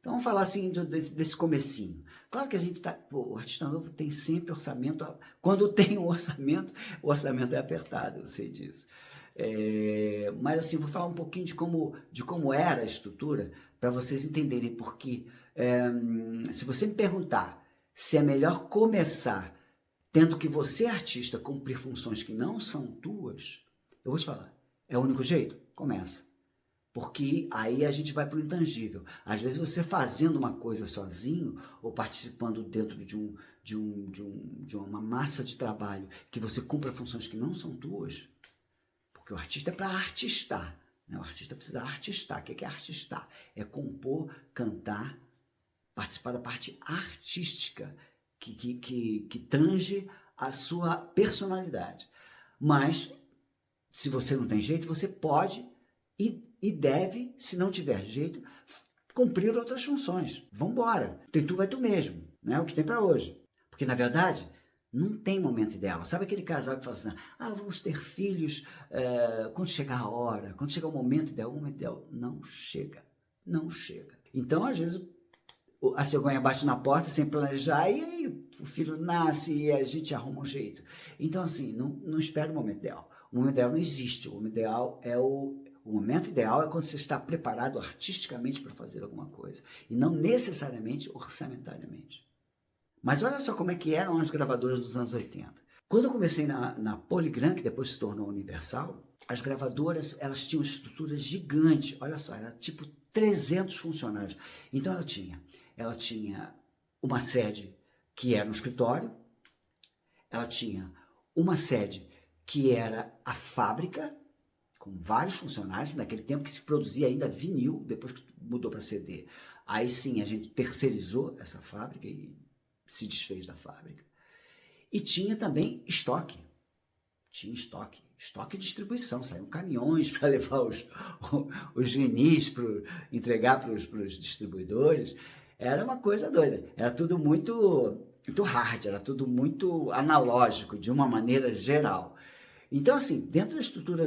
Então vamos falar assim desse comecinho. Claro que a gente tá, o artista novo tem sempre orçamento, quando tem um orçamento, o orçamento é apertado, eu sei disso. Mas assim, vou falar um pouquinho de como era a estrutura, para vocês entenderem, porque se você me perguntar se é melhor começar tendo que você, artista, cumprir funções que não são tuas, eu vou te falar, é o único jeito? Começa. Porque aí a gente vai para o intangível. Às vezes você fazendo uma coisa sozinho ou participando dentro de uma massa de trabalho que você cumpra funções que não são tuas, porque o artista é para artistar, né? O artista precisa artistar. O que é artistar? É compor, cantar, participar da parte artística que tange a sua personalidade. Mas, se você não tem jeito, você pode e deve, se não tiver jeito, cumprir outras funções. Vambora. Tem tu, vai tu mesmo. Né? O que tem para hoje. Porque, na verdade, não tem momento ideal. Sabe aquele casal que fala assim, vamos ter filhos quando chegar a hora, quando chegar o momento ideal não chega. Não chega. Então, às vezes, a cegonha bate na porta sem planejar e aí o filho nasce e a gente arruma um jeito. Então, assim, não espere o momento ideal. O momento ideal não existe. O momento ideal é quando você está preparado artisticamente para fazer alguma coisa e não necessariamente orçamentariamente. Mas olha só como é que eram as gravadoras dos anos 80. Quando eu comecei na Polygram, que depois se tornou Universal, as gravadoras elas tinham uma estrutura gigante. Olha só, era tipo 300 funcionários. Então ela tinha uma sede que era um escritório, ela tinha uma sede que era a fábrica, com vários funcionários, naquele tempo que se produzia ainda vinil, depois que mudou para CD. Aí sim a gente terceirizou essa fábrica e se desfez da fábrica. E tinha também estoque. Tinha estoque de distribuição, saíam caminhões para levar os vinis, entregar para os distribuidores. Era uma coisa doida, era tudo muito hard, era tudo muito analógico, de uma maneira geral. Então, assim, dentro da estrutura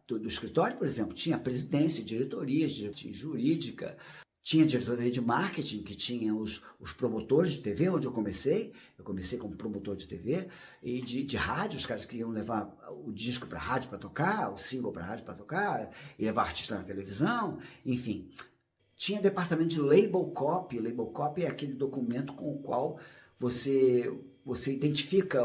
do escritório, por exemplo, tinha presidência, diretorias, jurídica, tinha diretoria de marketing, que tinha os promotores de TV, onde eu comecei como promotor de TV, e de rádio, os caras queriam levar o disco para a rádio para tocar, o single para a rádio para tocar, e levar artista na televisão, enfim. Tinha departamento de label copy. Label copy é aquele documento com o qual você identifica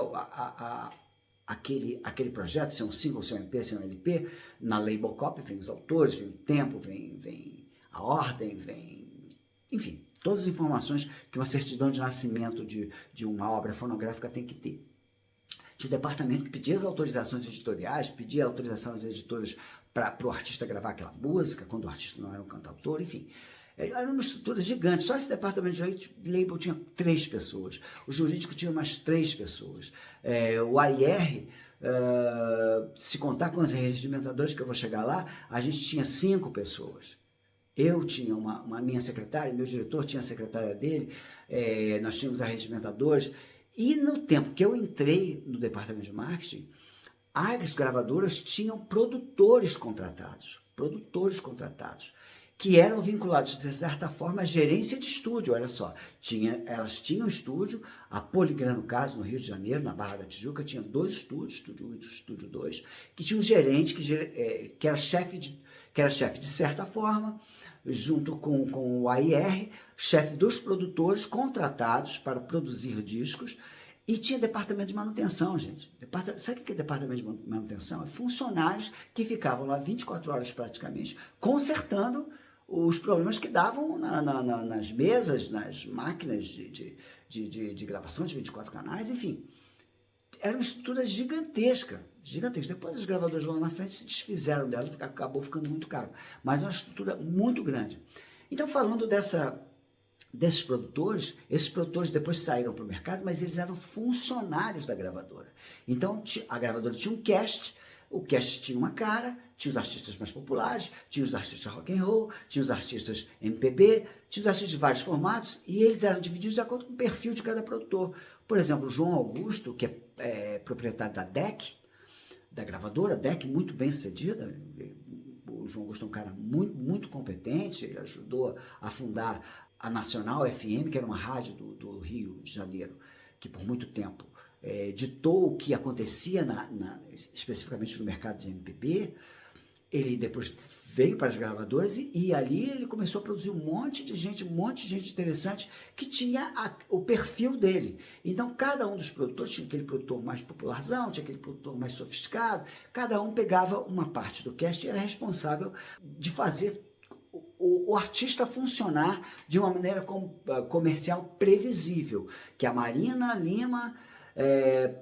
aquele projeto, se é um single, se é um EP, se é um LP. Na label copy vem os autores, vem o tempo, vem a ordem, enfim, todas as informações que uma certidão de nascimento de uma obra fonográfica tem que ter. Tinha o departamento que pedia as autorizações editoriais, pedia autorização às editoras para o artista gravar aquela música, quando o artista não era um cantautor, enfim. Era uma estrutura gigante. Só esse departamento de label tinha 3 pessoas. O jurídico tinha umas 3 pessoas. O AIR, se contar com os regimentadores, que eu vou chegar lá, a gente tinha 5 pessoas. Eu tinha uma minha secretária, meu diretor tinha a secretária dele, nós tínhamos arregimentadores. E no tempo que eu entrei no departamento de marketing, as gravadoras tinham produtores contratados, que eram vinculados, de certa forma, à gerência de estúdio. Olha só, elas tinham estúdio, a Polygram, no caso, no Rio de Janeiro, na Barra da Tijuca, tinha 2 estúdios, Estúdio 1 e Estúdio 2, que tinha um gerente que era chefe de certa forma, junto com o AIR, chefe dos produtores contratados para produzir discos, e tinha departamento de manutenção, gente. Sabe o que é departamento de manutenção? É funcionários que ficavam lá 24 horas praticamente, consertando os problemas que davam nas mesas, nas máquinas de gravação de 24 canais, enfim. Era uma estrutura gigantesca. Depois os gravadores lá na frente se desfizeram dela, porque acabou ficando muito caro. Mas é uma estrutura muito grande. Então, falando desses produtores, esses produtores depois saíram para o mercado, mas eles eram funcionários da gravadora. Então, a gravadora tinha um cast, o cast tinha uma cara, tinha os artistas mais populares, tinha os artistas rock and roll, tinha os artistas MPB, tinha os artistas de vários formatos, e eles eram divididos de acordo com o perfil de cada produtor. Por exemplo, o João Augusto, que é proprietário da DEC, da gravadora DEC, muito bem sucedida. O João Augusto é um cara muito, muito competente, ele ajudou a fundar a Nacional FM, que era uma rádio do Rio de Janeiro, que por muito tempo ditou o que acontecia especificamente no mercado de MPB. Ele depois veio para as gravadoras e ali ele começou a produzir um monte de gente interessante que tinha o perfil dele. Então, cada um dos produtores, tinha aquele produtor mais popularzão, tinha aquele produtor mais sofisticado, cada um pegava uma parte do cast e era responsável de fazer o artista funcionar de uma maneira comercial previsível, que a Marina Lima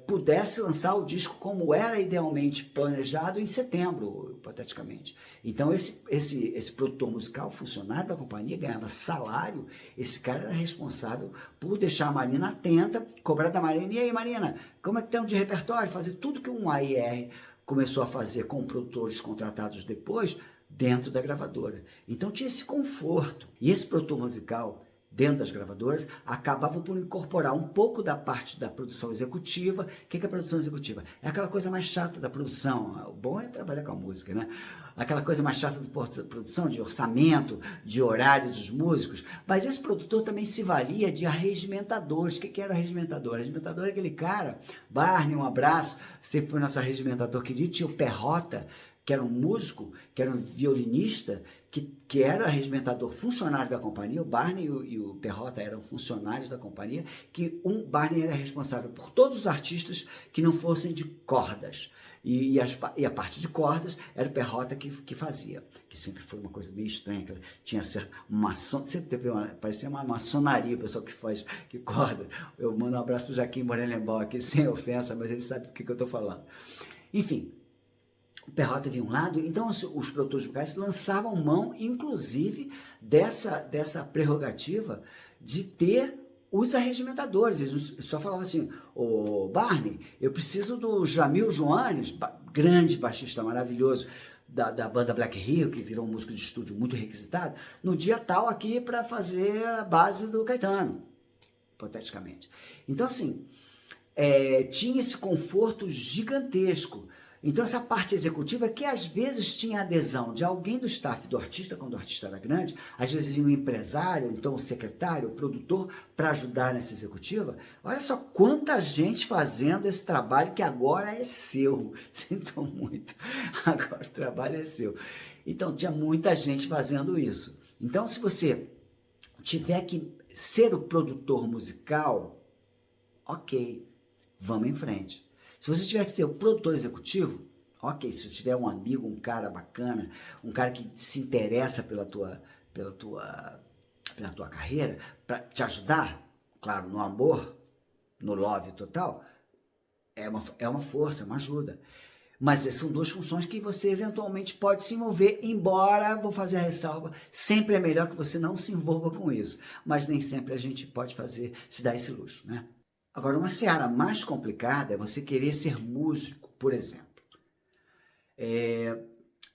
pudesse lançar o disco como era idealmente planejado em setembro, hipoteticamente. Então esse produtor musical, funcionário da companhia, ganhava salário, esse cara era responsável por deixar a Marina atenta, cobrar da Marina, e aí Marina, como é que estamos de repertório? Fazer tudo que um AIR começou a fazer com produtores contratados depois, dentro da gravadora. Então tinha esse conforto. E esse produtor musical, dentro das gravadoras, acabavam por incorporar um pouco da parte da produção executiva. O que é a produção executiva? É aquela coisa mais chata da produção. O bom é trabalhar com a música, né? Aquela coisa mais chata da produção, de orçamento, de horário dos músicos. Mas esse produtor também se valia de arregimentadores. O que era arregimentador? Arregimentador é aquele cara, Barney, um abraço, sempre foi nosso arregimentador querido, tinha o Perrota, que era um músico, que era um violinista, que era arregimentador funcionário da companhia. O Barney e o Perrota eram funcionários da companhia, que Barney era responsável por todos os artistas que não fossem de cordas. E a parte de cordas era o Perrota que fazia, que sempre foi uma coisa meio estranha, que tinha sempre teve parecia uma maçonaria, o pessoal que corda. Eu mando um abraço para o Jaquim Morelenbaum aqui, sem ofensa, mas ele sabe do que eu estou falando. Enfim, o Perrota vinha um lado, então os produtores musicais lançavam mão, inclusive, dessa prerrogativa de ter os arregimentadores. Eles só falavam assim, ô Barney, eu preciso do Jamil Joanes, grande baixista maravilhoso da banda Black Rio, que virou um músico de estúdio muito requisitado, no dia tal aqui para fazer a base do Caetano, hipoteticamente. Então, assim, tinha esse conforto gigantesco. Então essa parte executiva, que às vezes tinha adesão de alguém do staff do artista, quando o artista era grande, às vezes um empresário, então um secretário, o produtor, para ajudar nessa executiva. Olha só quanta gente fazendo esse trabalho que agora é seu. Sinto muito, agora o trabalho é seu. Então tinha muita gente fazendo isso. Então se você tiver que ser o produtor musical, ok, vamos em frente. Se você tiver que ser o produtor executivo, ok. Se você tiver um amigo, um cara bacana, um cara que se interessa pela tua carreira, para te ajudar, claro, no amor, no love total, é uma força, uma ajuda. Mas são duas funções que você eventualmente pode se envolver, embora, vou fazer a ressalva, sempre é melhor que você não se envolva com isso. Mas nem sempre a gente pode se dar esse luxo, né? Agora, uma seara mais complicada é você querer ser músico, por exemplo.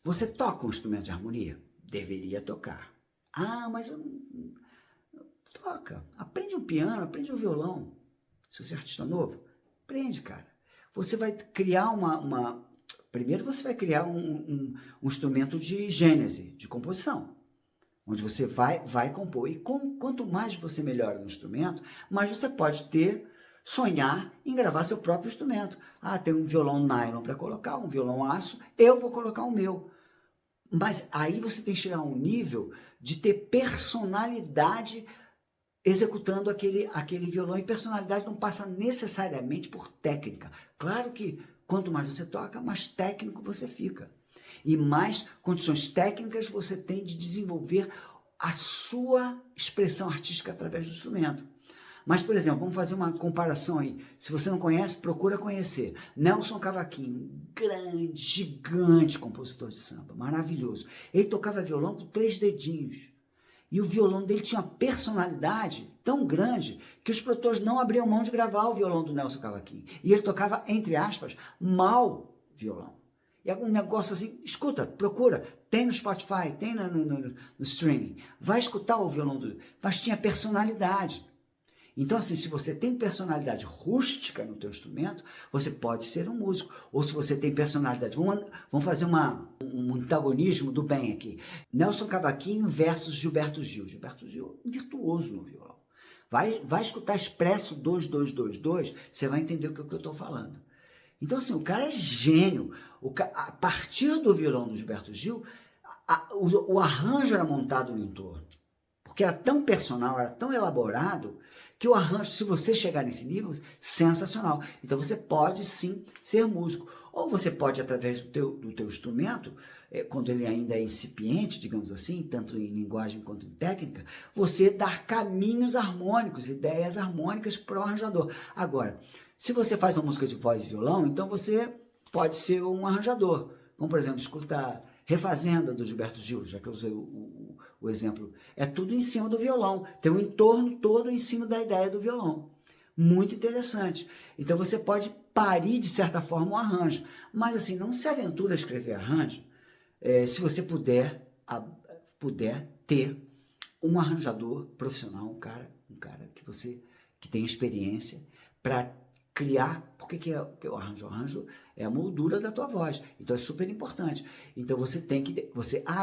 Você toca um instrumento de harmonia? Deveria tocar. Ah, mas eu não... Toca. Aprende um piano, aprende um violão. Se você é artista novo, aprende, cara. Você vai criar Primeiro você vai criar um instrumento de gênese, de composição, onde você vai compor. E quanto mais você melhora no instrumento, mais você pode sonhar em gravar seu próprio instrumento. Ah, tem um violão nylon para colocar, um violão aço, eu vou colocar o meu. Mas aí você tem que chegar a um nível de ter personalidade executando aquele violão. E personalidade não passa necessariamente por técnica. Claro que quanto mais você toca, mais técnico você fica. E mais condições técnicas você tem de desenvolver a sua expressão artística através do instrumento. Mas, por exemplo, vamos fazer uma comparação aí. Se você não conhece, procura conhecer. Nelson Cavaquinho, grande, gigante compositor de samba, maravilhoso. Ele tocava violão com 3 dedinhos. E o violão dele tinha uma personalidade tão grande que os produtores não abriam mão de gravar o violão do Nelson Cavaquinho. E ele tocava, entre aspas, mal violão. E é um negócio assim, escuta, procura, tem no Spotify, tem no streaming. Vai escutar o violão mas tinha personalidade. Então, assim, se você tem personalidade rústica no teu instrumento, você pode ser um músico. Ou se você tem personalidade... Vamos fazer um antagonismo do bem aqui. Nelson Cavaquinho versus Gilberto Gil. Gilberto Gil é virtuoso no violão. Vai escutar Expresso 2222, você vai entender o que eu estou falando. Então, assim, o cara é gênio. A partir do violão do Gilberto Gil, o arranjo era montado no entorno. Porque era tão personal, era tão elaborado, que o arranjo, se você chegar nesse nível, sensacional. Então você pode sim ser músico. Ou você pode, através do teu instrumento, quando ele ainda é incipiente, digamos assim, tanto em linguagem quanto em técnica, você dar caminhos harmônicos, ideias harmônicas para o arranjador. Agora, se você faz uma música de voz e violão, então você pode ser um arranjador. Como, por exemplo, escutar Refazenda, do Gilberto Gil, já que eu usei o exemplo. É tudo em cima do violão. Tem um entorno todo em cima da ideia do violão. Muito interessante. Então você pode parir, de certa forma, um arranjo. Mas assim, não se aventura a escrever arranjo se você puder ter um arranjador profissional, um cara que tem experiência para criar, porque o arranjo? O arranjo é a moldura da tua voz, então é super importante. Então você tem que,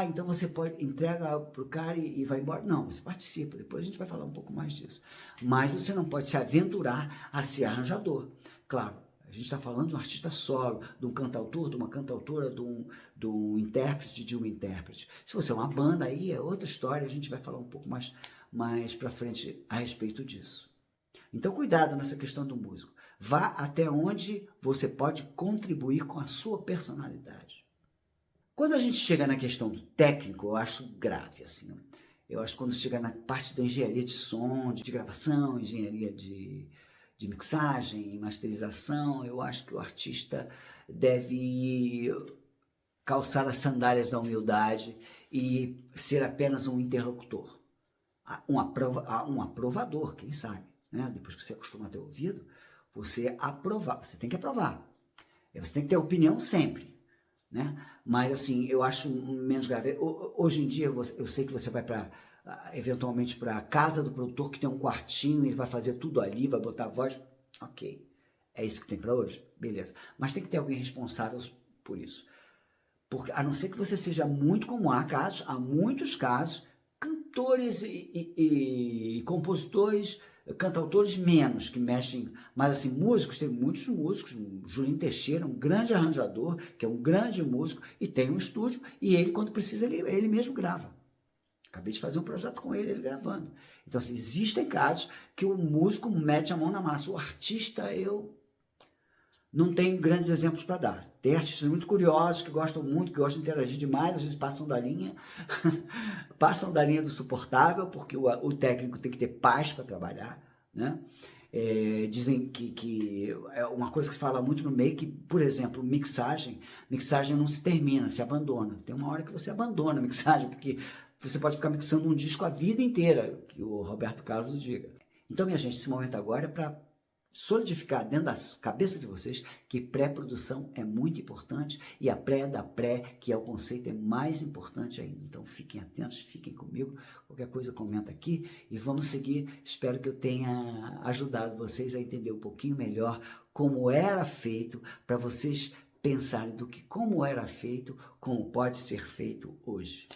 então você pode, entrega pro cara e vai embora. Não, você participa, depois a gente vai falar um pouco mais disso. Mas você não pode se aventurar a ser arranjador. Claro, a gente está falando de um artista solo, de um cantautor, de uma cantautora, de um intérprete, de uma intérprete. Se você é uma banda, aí é outra história, a gente vai falar um pouco mais para frente a respeito disso. Então, cuidado nessa questão do músico. Vá até onde você pode contribuir com a sua personalidade. Quando a gente chega na questão do técnico, eu acho grave, assim. Eu acho que quando chega na parte da engenharia de som, de gravação, engenharia de mixagem e masterização, eu acho que o artista deve calçar as sandálias da humildade e ser apenas um interlocutor, um aprovador, quem sabe, né? Depois que você acostuma a ter ouvido, você tem que aprovar. Você tem que ter opinião sempre, né? Mas assim, eu acho menos grave. Hoje em dia, eu sei que você vai eventualmente para a casa do produtor que tem um quartinho, ele vai fazer tudo ali, vai botar a voz. Ok, é isso que tem para hoje? Beleza. Mas tem que ter alguém responsável por isso. Porque, a não ser que você seja muito como há muitos casos, cantores e compositores, cantautores menos, que mexem, mas assim, músicos, tem muitos músicos, Julinho Teixeira, um grande arranjador, que é um grande músico, e tem um estúdio, e ele, quando precisa, ele mesmo grava. Acabei de fazer um projeto com ele gravando. Então, assim, existem casos que o músico mete a mão na massa. O artista, eu não tenho grandes exemplos para dar. Tem artistas muito curiosos, que gostam muito, que gostam de interagir demais, às vezes passam da linha, passam da linha do suportável, porque o técnico tem que ter paz para trabalhar, né? Dizem que é uma coisa que se fala muito no meio, que, por exemplo, mixagem não se termina, se abandona. Tem uma hora que você abandona a mixagem, porque você pode ficar mixando um disco a vida inteira, que o Roberto Carlos o diga. Então, minha gente, esse momento agora é para solidificar dentro da cabeça de vocês que pré-produção é muito importante, e a pré da pré, que é o conceito, é mais importante ainda. Então fiquem atentos, fiquem comigo, qualquer coisa comenta aqui e vamos seguir. Espero que eu tenha ajudado vocês a entender um pouquinho melhor como era feito, para vocês pensarem como era feito, como pode ser feito hoje.